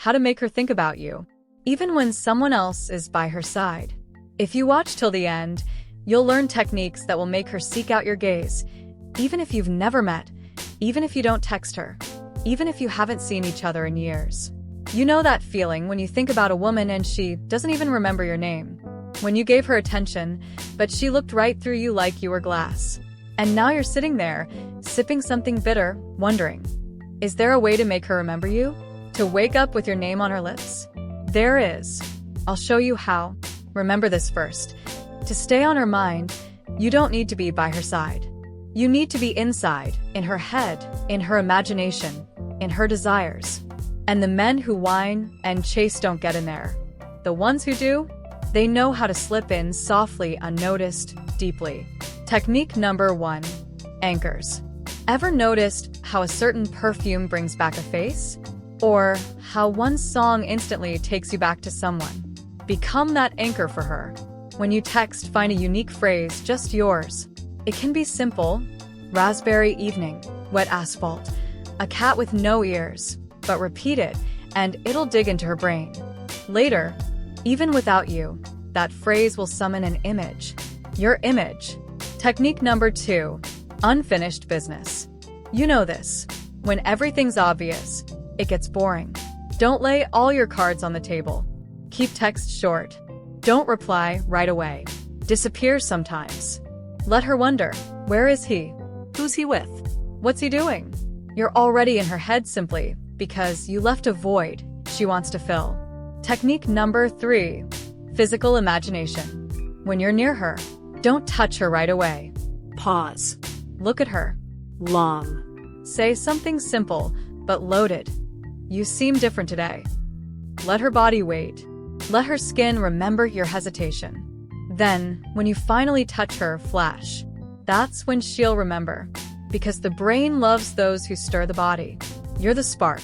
how to make her think about you, even when someone else is by her side. If you watch till the end, you'll learn techniques that will make her seek out your gaze, even if you've never met, even if you don't text her, even if you haven't seen each other in years. You know that feeling when you think about a woman and she doesn't even remember your name. When you gave her attention, but she looked right through you like you were glass. And now you're sitting there, sipping something bitter, wondering, is there a way to make her remember you? To wake up with your name on her lips? There is. I'll show you how. Remember this first. To stay on her mind, you don't need to be by her side. You need to be inside, in her head, in her imagination, in her desires. And the men who whine and chase don't get in there. The ones who do, they know how to slip in softly, unnoticed, deeply. Technique number 1. Anchors. Ever noticed how a certain perfume brings back a face? Or how one song instantly takes you back to someone? Become that anchor for her. When you text, find a unique phrase, just yours. It can be simple: raspberry evening, wet asphalt, a cat with no ears, but repeat it, and it'll dig into her brain. Later, even without you, that phrase will summon an image. Your image. Technique number 2. Unfinished business. You know this. When everything's obvious, it gets boring. Don't lay all your cards on the table. Keep text short. Don't reply right away. Disappear sometimes. Let her wonder, where is he? Who's he with? What's he doing? You're already in her head simply because you left a void she wants to fill. Technique number 3. Physical imagination. When you're near her, don't touch her right away. Pause. Look at her. Long. Say something simple, but loaded. You seem different today. Let her body wait. Let her skin remember your hesitation. Then, when you finally touch her, flash. That's when she'll remember. Because the brain loves those who stir the body. You're the spark.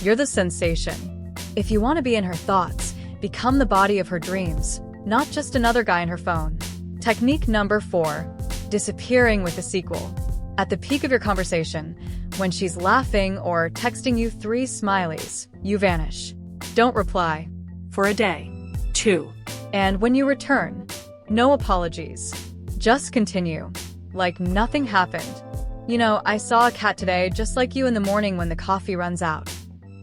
You're the sensation. If you want to be in her thoughts, become the body of her dreams, not just another guy in her phone. Technique number 4. Disappearing with a sequel. At the peak of your conversation, when she's laughing or texting you 3 smileys, you vanish. Don't reply. For a day. 2. And when you return, no apologies. Just continue. Like nothing happened. You know, I saw a cat today just like you in the morning when the coffee runs out.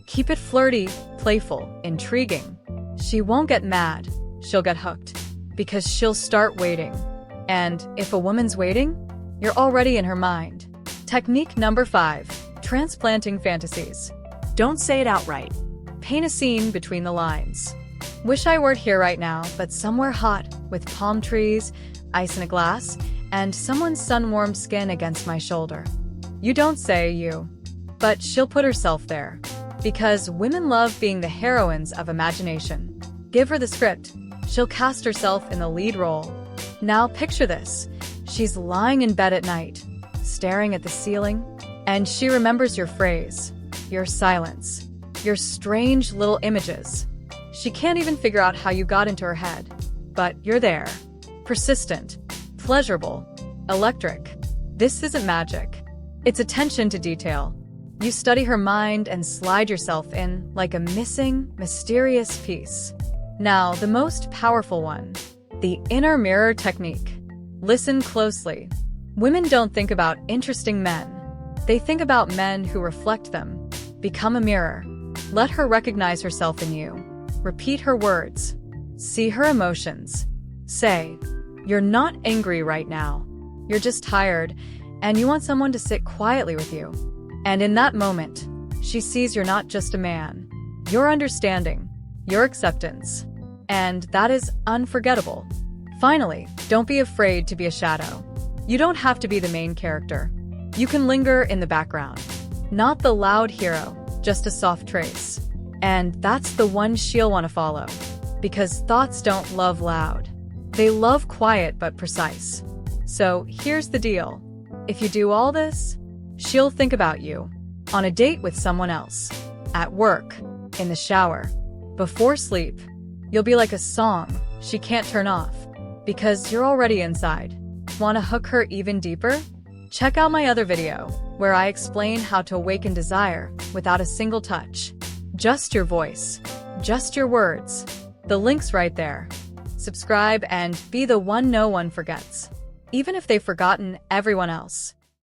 Keep it flirty, playful, intriguing. She won't get mad. She'll get hooked. Because she'll start waiting. And if a woman's waiting, you're already in her mind. Technique number 5. Transplanting fantasies. Don't say it outright. Paint a scene between the lines. Wish I weren't here right now, but somewhere hot, with palm trees, ice in a glass, and someone's sun-warmed skin against my shoulder. You don't say you. But she'll put herself there. Because women love being the heroines of imagination. Give her the script. She'll cast herself in the lead role. Now picture this. She's lying in bed at night, staring at the ceiling, and she remembers your phrase, your silence, your strange little images. She can't even figure out how you got into her head. But you're there. Persistent, pleasurable, electric. This isn't magic. It's attention to detail. You study her mind and slide yourself in like a missing, mysterious piece. Now, the most powerful one. The inner mirror technique. Listen closely. Women don't think about interesting men. They think about men who reflect them. Become a mirror. Let her recognize herself in you. Repeat her words. See her emotions. Say, you're not angry right now. You're just tired, and you want someone to sit quietly with you. And in that moment, she sees you're not just a man. Your understanding, your acceptance. And that is unforgettable. Finally, don't be afraid to be a shadow. You don't have to be the main character. You can linger in the background. Not the loud hero, just a soft trace. And that's the one she'll want to follow. Because thoughts don't love loud. They love quiet but precise. So here's the deal. If you do all this, she'll think about you. On a date with someone else. At work. In the shower. Before sleep. You'll be like a song she can't turn off. Because you're already inside. Want to hook her even deeper? Check out my other video, where I explain how to awaken desire without a single touch. Just your voice. Just your words. The link's right there. Subscribe and be the one no one forgets, even if they've forgotten everyone else.